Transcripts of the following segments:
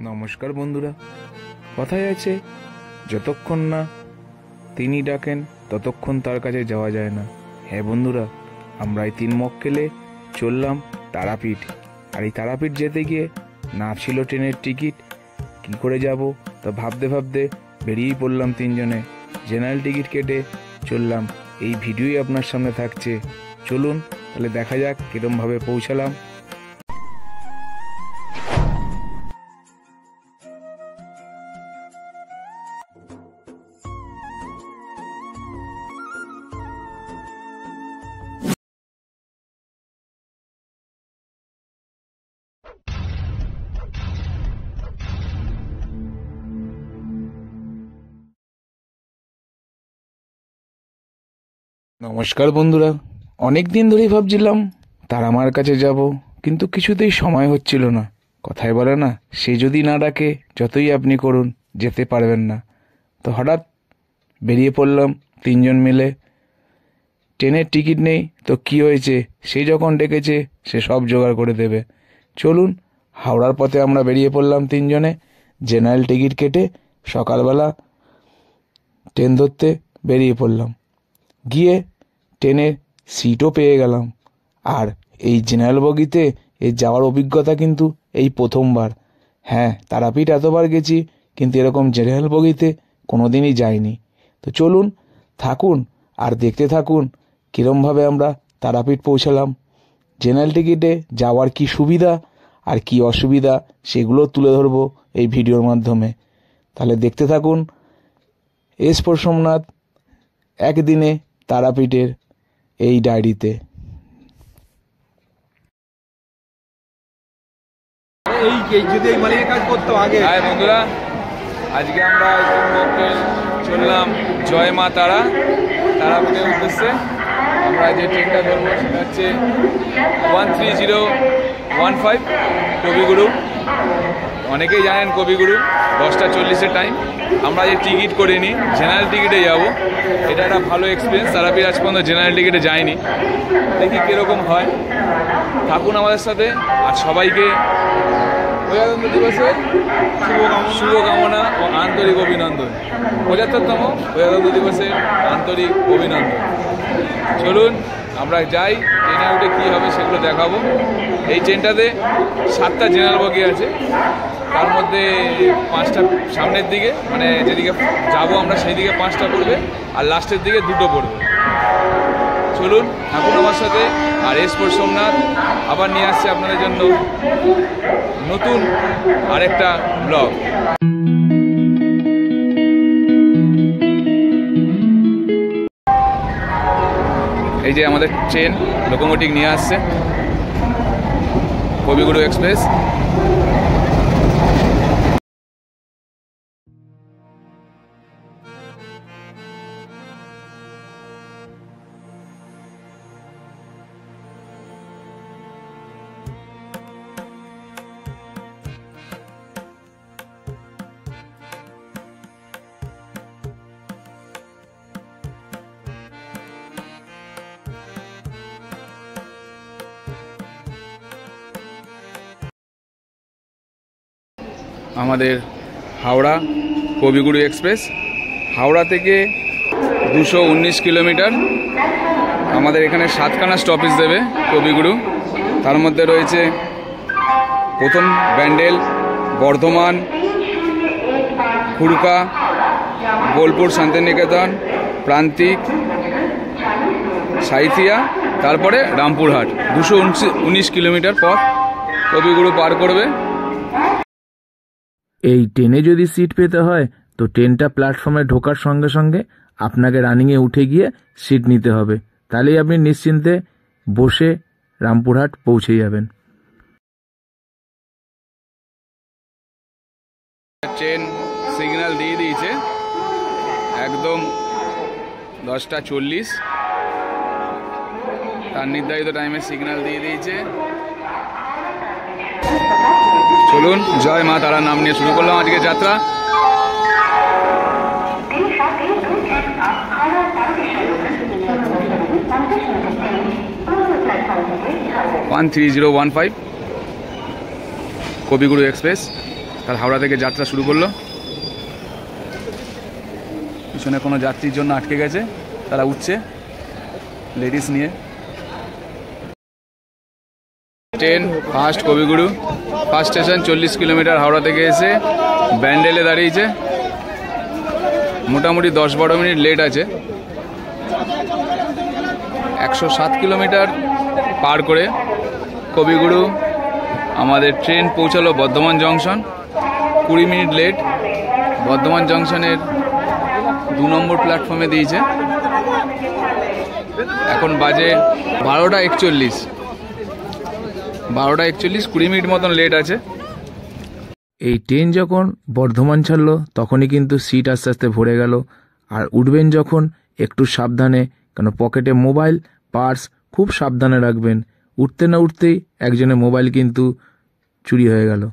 নমস্কার বন্ধুরা, কথায় আছে যতক্ষণ না তিনি ডাকেন ততক্ষণ তার কাছে যাওয়া যায় না। হ্যাঁ বন্ধুরা, আমরা এই 3 মক্কেলে চললাম তারাপীঠ। আর এই তারাপীঠ যেতে গিয়ে না ছিল ট্রেনের টিকিট, কি করে যাব তা ভাবতে ভাবতে বেরিয়েই পড়লাম 3 জনে। জেনারেল টিকিট কেটে চললাম। এই ভিডিওই আপনার সামনে থাকছে, চলুন তাহলে দেখা যাক কিরমভাবে পৌঁছালাম। নমস্কার বন্ধুরা, অনেক দিন ধরেই ভাবছিলাম তারামার কাছে যাব, কিন্তু কিছুতেই সময় হচ্ছিল না। কথায় বলে না, সে যদি না ডাকে যতই আপনি করুন যেতে পারবেন না। তো হঠাৎ বেরিয়ে পড়লাম 3 জন মিলে। ট্রেনের টিকিট নেই তো কি হয়েছে, সে যখন ডেকেছে সে সব জোগাড় করে দেবে। চলুন, হাওড়ার পথে আমরা বেরিয়ে পড়লাম 3 জনে। জেনারেল টিকিট কেটে সকালবেলা ট্রেন ধরতে বেরিয়ে পড়লাম। গিয়ে ট্রেনের সিটও পেয়ে গেলাম। আর এই জেনারেল বগিতে এই যাওয়ার অভিজ্ঞতা কিন্তু এই প্রথমবার। হ্যাঁ, তারাপীঠ এতবার গেছি, কিন্তু এরকম জেনারেল বগিতে কোনোদিনই যাইনি। তো চলুন, থাকুন আর দেখতে থাকুন কীরমভাবে আমরা তারাপীঠ পৌঁছালাম। জেনারেল টিকিটে যাওয়ার কি সুবিধা আর কি অসুবিধা সেগুলো তুলে ধরবো এই ভিডিওর মাধ্যমে। তাহলে দেখতে থাকুন এস4 সোমনাথ একদিনে তারাপীঠের এই ডায়েরিতে। হাই বন্ধুরা, আজকে আমরা চললাম জয় মা তারা তারাপীঠের উদ্দেশ্যে। আমরা যে ট্রেনটা ধরবো সেটা হচ্ছে 13015 কবিগুরু। অনেকেই জানেন কবিগুরু 10টা 40-এর টাইম। আমরা যে টিকিট করে নিই জেনারেল টিকিটে যাব, এটা একটা ভালো এক্সপিরিয়েন্স। তারাপীঠ আজ পর্যন্ত জেনারেল টিকিটে যায়নি, দেখি কীরকম হয়। থাকুন আমাদের সাথে। আর সবাইকে প্রজাতন্ত্র দিবসের শুভকামনা ও আন্তরিক অভিনন্দন। 75তম প্রজাতন্ত্র দিবসের আন্তরিক অভিনন্দন। চলুন আমরা যাই, ট্রেনে উঠে কী হবে সেগুলো দেখাবো। এই ট্রেনটাতে 7টা জেনারেল বগি আছে, তার মধ্যে 5টা সামনের দিকে, মানে যেদিকে যাবো আমরা সেই দিকে 5টা পড়বে, আর লাস্টের দিকে 2টো পড়বে। চলুন থাকুন আমার সাথে। আর এস4 সোমনাথ আবার নিয়ে আসছে আপনাদের জন্য নতুন আরেকটা ব্লগ। এই যে আমাদের ট্রেন লোকোমোটিভ নিয়ে আসছে, কবিগুরু এক্সপ্রেস। আমাদের হাওড়া কবিগুরু এক্সপ্রেস, হাওড়া থেকে 219 কিলোমিটার। আমাদের এখানে 7খানা স্টপেজ দেবে কবিগুরু। তার মধ্যে রয়েছে প্রথম ব্যান্ডেল, বর্ধমান, খুড়কা, বোলপুর শান্তিনিকেতন, প্রান্তিক, সাঁইথিয়া, তারপরে রামপুরহাট। 219 কিলোমিটার পথ কবিগুরু পার করবে। এই ট্রেনে যদি সিট পেতে হয় তো ট্রেনটা প্ল্যাটফর্মে ঢোকার সঙ্গে সঙ্গে আপনাকে রানিংয়ে উঠে গিয়ে সিট নিতে হবে, তাহলেই আপনি নিশ্চিন্তে বসে রামপুরহাট পৌঁছে যাবেন। ট্রেন সিগন্যাল দিয়ে দিয়েছে, একদম 10টা 40, তার নির্ধারিত টাইমে সিগন্যাল দিয়ে দিয়েছে। চলুন জয় মা তারা নাম নিয়ে শুরু করলাম আজকে যাত্রা। 13015 কবিগুরু এক্সপ্রেস। তার হাওড়া থেকে যাত্রা শুরু করলো। পিছনে কোনো যাত্রীর জন্য আটকে গেছে, তারা উঠছে লেডিস নিয়ে। ট্রেন ফার্স্ট কবিগুরু, ফার্স্ট স্টেশন 40 কিলোমিটার হাওড়া থেকে এসে ব্যান্ডেলে দাঁড়িয়েছে। মোটামুটি 10-12 মিনিট লেট আছে। 107 কিলোমিটার পার করে কবিগুরু আমাদের ট্রেন পৌঁছালো Bardhaman junction. 20 minute late. Bardhaman জংশনের 2 নম্বর প্ল্যাটফর্মে দিয়েছে। এখন বাজে 12:41। 20 মিনিট মতন লেট আছে। এই ট্রেন যখন বর্ধমান ছাড়লো তখনই কিন্তু সিট আস্তে আস্তে ভরে গেল। আর উঠবেন যখন একটু সাবধানে, কারণ পকেটে মোবাইল, পার্স খুব সাবধানে রাখবেন। উঠতে না উঠতেই একজনের মোবাইল কিন্তু চুরি হয়ে গেল।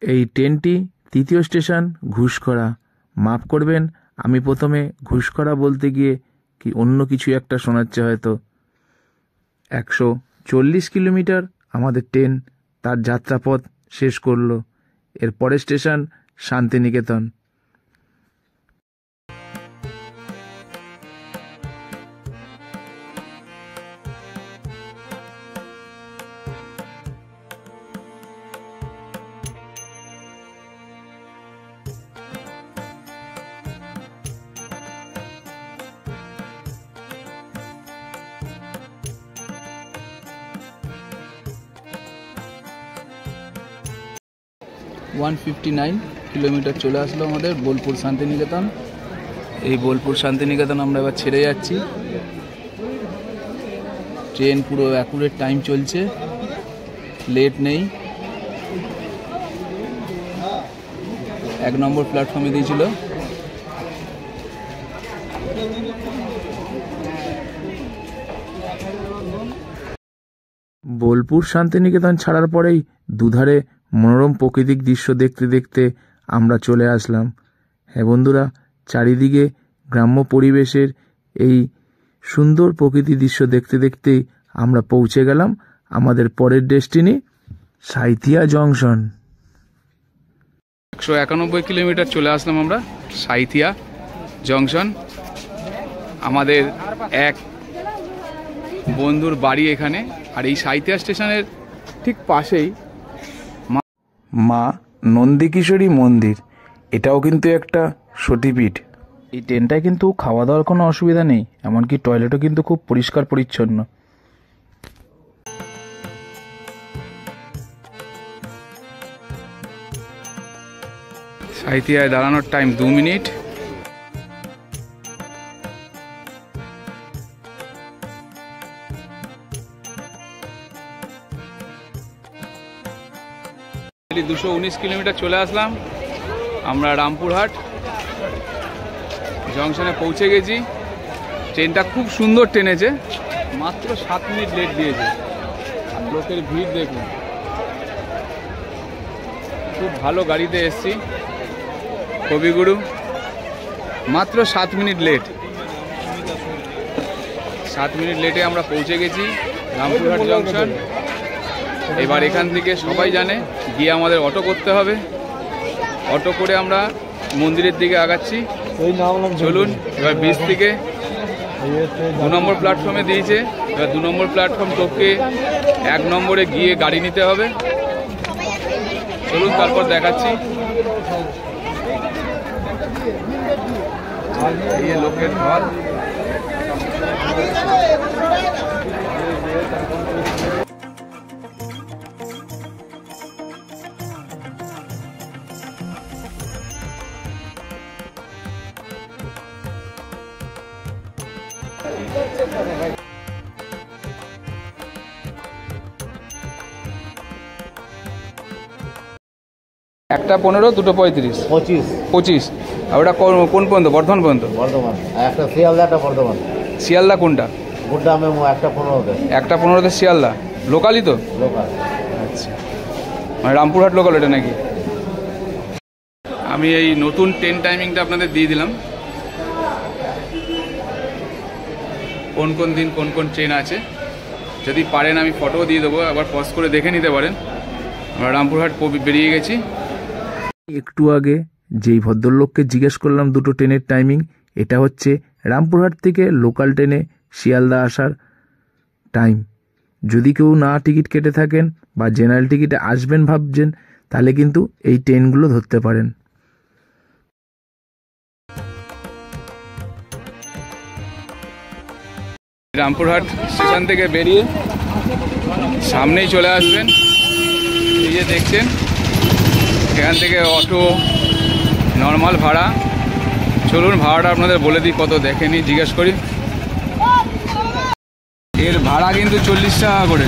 এই ট্রেনটি 3য় স্টেশন ঘুষকরা। মাফ করবেন, আমি প্রথমে ঘুষকরা বলতে গিয়ে কি অন্য কিছু একটা শোনাচ্ছে হয়তো। 140 কিলোমিটার আমাদের ট্রেন তার যাত্রাপথ শেষ করলো। এর পরের স্টেশন শান্তিনিকেতন। ওয়ান 159 কিলোমিটার চলে আসলো আমাদের বোলপুর শান্তিনিকেতন। এই বোলপুর শান্তিনিকেতন আমরা এবার ছেড়ে যাচ্ছি। ট্রেন পুরো অ্যাকুরেট টাইম চলছে, লেট নেই। 1 নম্বর প্ল্যাটফর্মে দিয়েছিল। বোলপুর শান্তিনিকেতন ছাড়ার পরেই দুধারে মনোরম প্রাকৃতিক দৃশ্য দেখতে দেখতে আমরা চলে আসলাম। হ্যাঁ বন্ধুরা, চারিদিকে গ্রাম্য পরিবেশের এই সুন্দর প্রকৃতি দৃশ্য দেখতে দেখতেই আমরা পৌঁছে গেলাম আমাদের পরের ডেস্টিনি সাঁইথিয়া জংশন। 191 কিলোমিটার চলে আসলাম আমরা সাঁইথিয়া জংশন। আমাদের এক বন্ধুর বাড়ি এখানে। আর এই সাঁইথিয়া স্টেশনের ঠিক পাশেই মা নন্দিকিশোরী মন্দির, এটাও কিন্তু একটা সতীপীঠ। এই ট্রেনটায় কিন্তু খাওয়া দাওয়ার কোনো অসুবিধা নেই, এমনকি টয়লেটও কিন্তু খুব পরিষ্কার পরিচ্ছন্ন। সাঁইথিয়ায় দাঁড়ানোর টাইম 2 মিনিট। ডেলি 219 কিলোমিটার চলে আসলাম আমরা রামপুরহাট জংশনে পৌঁছে গেছি। ট্রেনটা খুব সুন্দর টেনেছে, মাত্র 7 মিনিট লেট দিয়েছে। আর লোকের ভিড় দেখুন, খুব ভালো গাড়িতে এসছি। কবিগুরু মাত্র 7 মিনিট লেট। 7 মিনিট লেটে আমরা পৌঁছে গেছি রামপুরহাট জংশন। এবার এখান থেকে সবাই জানে গিয়ে আমাদের অটো করতে হবে। অটো করে আমরা মন্দিরের দিকে আগাচ্ছি। চলুন, এবার ব্রিজ থেকে 2 নম্বর প্ল্যাটফর্মে দিয়েছে। এবার 2 নম্বর প্ল্যাটফর্ম টপকে 1 নম্বরে গিয়ে গাড়ি নিতে হবে। চলুন, তারপর দেখাচ্ছি। এই লোকের ঢল। একটা 15, দুটো 35, 25। আর ওটা কোন পর্যন্ত? বর্ধমান পর্যন্ত? বর্ধমান। একটা শিয়ালদা, একটা বর্ধমান। শিয়ালদা কোনটা? গুড্ডা মেমো, একটা 15-তে। একটা 15তে শিয়ালদা। লোকালই তো? লোকাল। আচ্ছা, মানে রামপুরহাট লোকাল এটা নাকি? আমি এই নতুন ট্রেন টাইমিংটা আপনাদের দিয়ে দিলাম। কোন কোন দিন কোন কোন ট্রেন আছে। যদি পারেন আমি ফটোও দিয়ে দেবো, আবার পজ করে দেখে নিতে পারেন। আমরা রামপুরহাট বেরিয়ে গেছি। একটু আগে যেই ভদ্রলোককে জিজ্ঞেস করলাম দুটো ট্রেনের টাইমিং, এটা হচ্ছে রামপুরহাট থেকে লোকাল ট্রেনে শিয়ালদা আসার টাইম। যদি কেউ না টিকিট কেটে থাকেন বা জেনারেল টিকিটে আসবেন ভাবছেন, তাহলে কিন্তু এই ট্রেনগুলো ধরতে পারেন। রামপুরহাট স্টেশন থেকে বেরিয়ে সামনেই চলে আসবেন, এই যে দেখছেন, এখান থেকে অটো নর্মাল ভাড়া। চলুন ভাড়াটা আপনাদের বলে দিই কত, দেখেনি জিজ্ঞেস করি। এর ভাড়া কিন্তু 40 টাকা করে।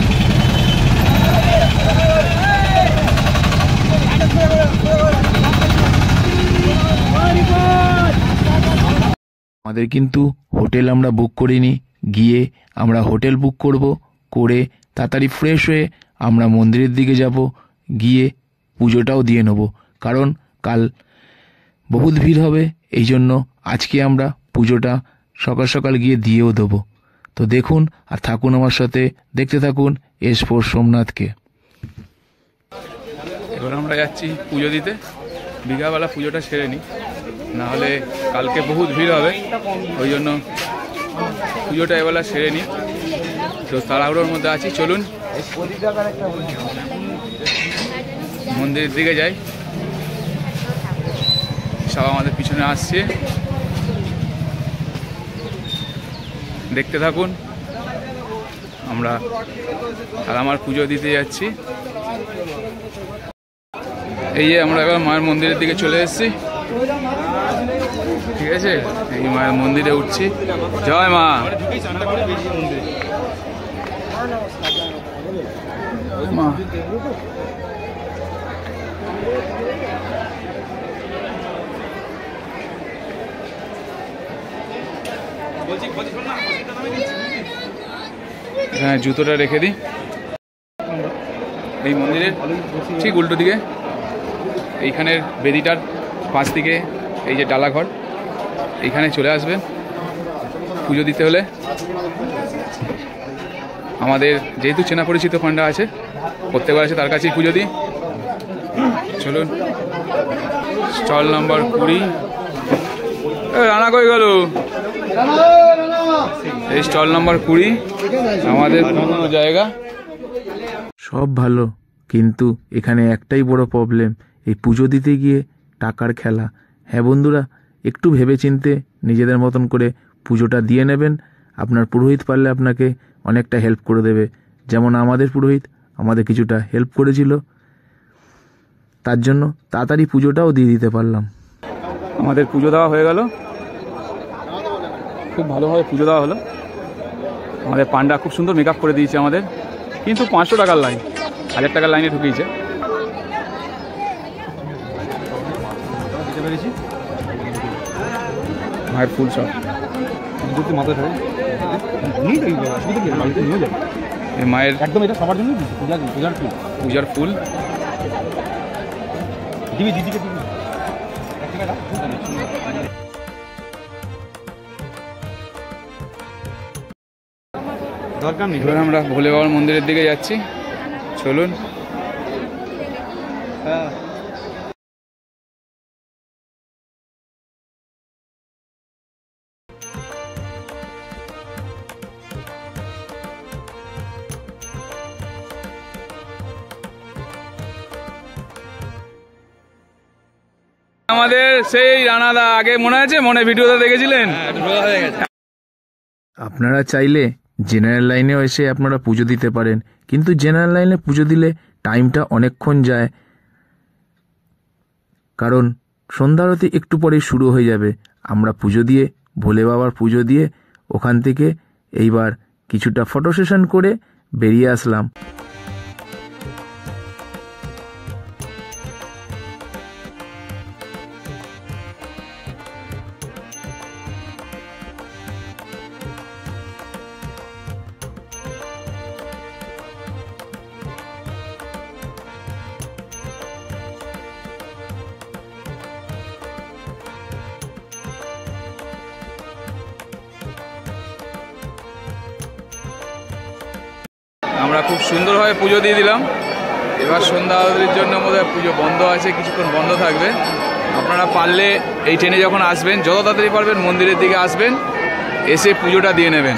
আমাদের কিন্তু হোটেল আমরা বুক করিনি, গিয়ে আমরা হোটেল বুক করব, করে তাড়াতাড়ি ফ্রেশ হয়ে আমরা মন্দিরের দিকে যাব, গিয়ে পুজোটাও দিয়ে নেব। কারণ কাল বহুত ভিড় হবে, এই জন্য আজকে আমরা পুজোটা সকাল সকাল গিয়ে দিয়েও দেবো। তো দেখুন আর থাকুন আমার সাথে, দেখতে থাকুন S4 সোমনাথকে। এবার আমরা যাচ্ছি পুজো দিতে। বিকালবেলা পুজোটা সেরে নিই, নাহলে কালকে বহুত ভিড় হবে, ওই জন্য পুজোটা এবেলা সেরে নিই। তো তাড়াহুড়োর মধ্যে আছি, চলুন মন্দিরের দিকে যাই। সব আমাদের পিছনে আসছে, দেখতে থাকুন। আমরা আর আমার পুজো দিতে যাচ্ছি। এই যে আমরা এবার মায়ের মন্দিরের দিকে চলে এসেছি, ঠিক আছে। এই মায়ের মন্দিরে উঠছি। জয় মা। মা হ্যাঁ, জুতোটা রেখে দিই। এই মন্দিরের ঠিক উল্টো দিকে এইখানের বেদিটার পাশ দিকে এই যে ডালাঘর, এইখানে চলে আসবেন পুজো দিতে হলে। আমাদের যেহেতু চেনা পরিচিত পান্ডা আছে, প্রত্যেকবার আছে, তার কাছেই পুজো দিই। চলুন, স্টল নাম্বার 20। রানা কই গেল? এই স্টল নাম্বার 20 আমাদের পুরনো জায়গা। সব ভালো, কিন্তু এখানে একটাই বড় প্রবলেম, এই পুজো দিতে গিয়ে টাকার খেলা। হ্যাঁ বন্ধুরা, একটু ভেবেচিন্তে নিজেদের মতন করে পুজোটা দিয়ে নেবেন। আপনার পুরোহিত পারলে আপনাকে অনেকটা হেল্প করে দেবে, যেমন আমাদের পুরোহিত আমাদের কিছুটা হেল্প করেছিল, তার জন্য তাড়াতাড়ি পুজোটাও দিয়ে দিতে পারলাম। আমাদের পুজো দেওয়া হয়ে গেল, খুব ভালোভাবে পুজো দেওয়া হলো। আমাদের পান্ডা খুব সুন্দর মেকআপ করে দিয়েছে আমাদের, কিন্তু 500 টাকার লাইন, 1000 টাকার লাইনে ঢুকিয়েছে। মায়ের ফুল সব মাথায় থাকে, মায়ের একদম এটা সবার জন্য পূজার ফুল। দরকার নেই। এবার আমরা ভোলে বাবার মন্দিরের দিকে যাচ্ছি, চলুন। আমাদের সেই রানাদা, আগে মনে আছে, মনে ভিডিওতে দেখেছিলেন। আপনারা চাইলে জেনারেল লাইনেও এসে আপনারা পুজো দিতে পারেন, কিন্তু জেনারেল লাইনে পুজো দিলে টাইমটা অনেকক্ষণ যায়, কারণ সন্ধ্যা আরতি একটু পরেই শুরু হয়ে যাবে। আমরা পুজো দিয়ে, ভোলে বাবার পুজো দিয়ে ওখান থেকে এইবার কিছুটা ফটো সেশন করে বেরিয়ে আসলাম। আমরা খুব সুন্দরভাবে পুজো দিয়ে দিলাম। এবার সন্ধ্যা আরতির জন্য বোধহয় পুজো বন্ধ আছে, কিছুক্ষণ বন্ধ থাকবে। আপনারা পারলে এই ট্রেনে যখন আসবেন, যত তাড়াতাড়ি পারবেন মন্দিরের দিকে আসবেন, এসে পুজোটা দিয়ে নেবেন।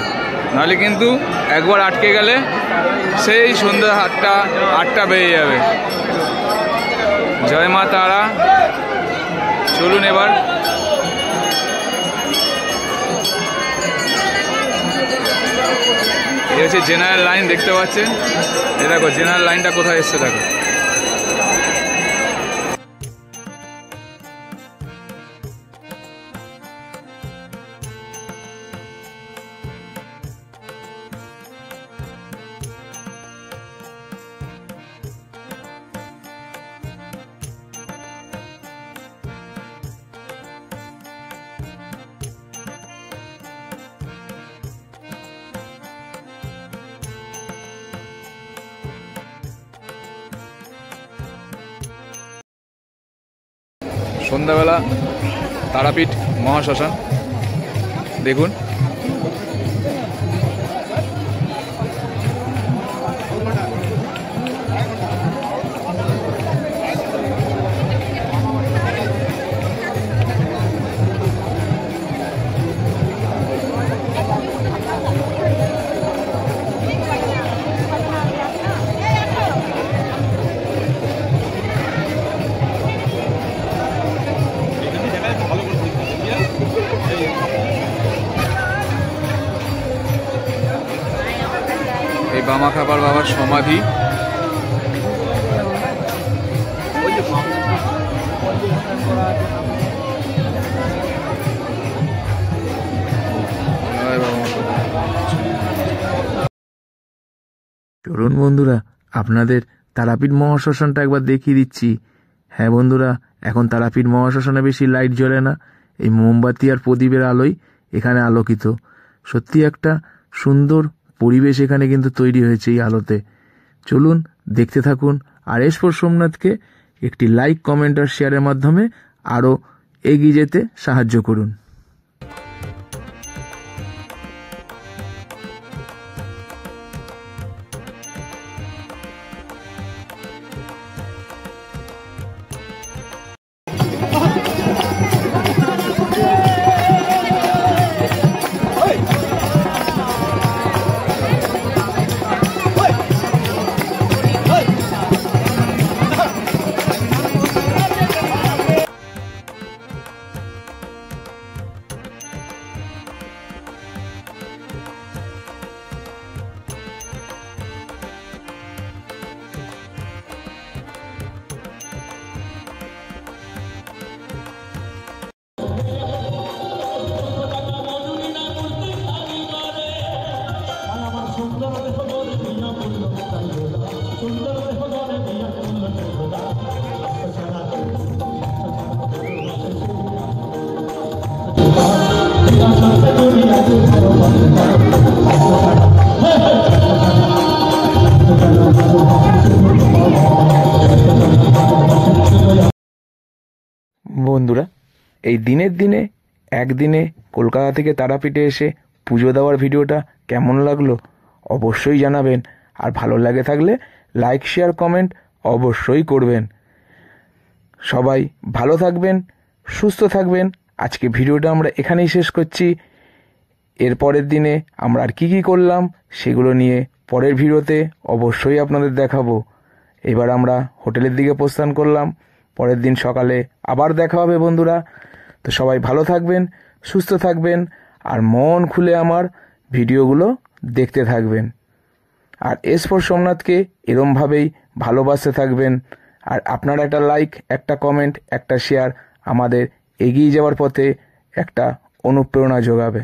নাহলে কিন্তু একবার আটকে গেলে সেই সন্ধ্যা 8টা বেজে যাবে। জয় মা তারা। চলুন এবার এই হচ্ছে জেনারেল লাইন, দেখতে পাচ্ছেন। এই দেখো জেনারেল লাইনটা কোথায় এসছে দেখো। সন্ধ্যাবেলা তারাপীঠ মহাশ্মশান দেখুন। এই বামাখাপার বাবার সমাধি। চলুন বন্ধুরা, আপনাদের তারাপীঠ মহাশ্মশানটা একবার দেখিয়ে দিচ্ছি। হ্যাঁ বন্ধুরা, এখন তারাপীঠ মহাশ্মশানে বেশি লাইট জ্বলে না, এই মোমবাতি আর প্রদীপের আলোয় এখানে আলোকিত। সত্যি একটা সুন্দর পরিবেশ এখানে কিন্তু তৈরি হয়েছে এই আলোতে। চলুন দেখতে থাকুন, আর এসপর সোমনাথকে একটি লাইক, কমেন্ট আর শেয়ারের মাধ্যমে আরও এগিয়ে যেতে সাহায্য করুন। বন্ধুরা, এই দিনের দিনে একদিনে কলকাতা থেকে তারাপীঠে এসে পুজো দেওয়ার ভিডিওটা কেমন লাগলো অবশ্যই জানাবেন। আর ভালো লাগে থাকলে লাইক, শেয়ার, কমেন্ট অবশ্যই করবেন। সবাই ভালো থাকবেন, সুস্থ থাকবেন। আজকে ভিডিওটা আমরা এখানেই শেষ করছি। এর পরের দিনে আমরা আর কী করলাম সেগুলো নিয়ে পরের ভিডিওতে অবশ্যই আপনাদের দেখাবো। এবার আমরা হোটেলের দিকে প্রস্থান করলাম। পরের দিন সকালে আবার দেখা হবে বন্ধুরা। তো সবাই ভালো থাকবেন, সুস্থ থাকবেন, আর মন খুলে আমার ভিডিওগুলো দেখতে থাকবেন। আর এসপর সোমনাথকে এরমভাবেই ভালোবাসতে থাকবেন। আর আপনার একটা লাইক, একটা কমেন্ট, একটা শেয়ার আমাদের এগিয়ে যাওয়ার পথে একটা অনুপ্রেরণা যোগাবে।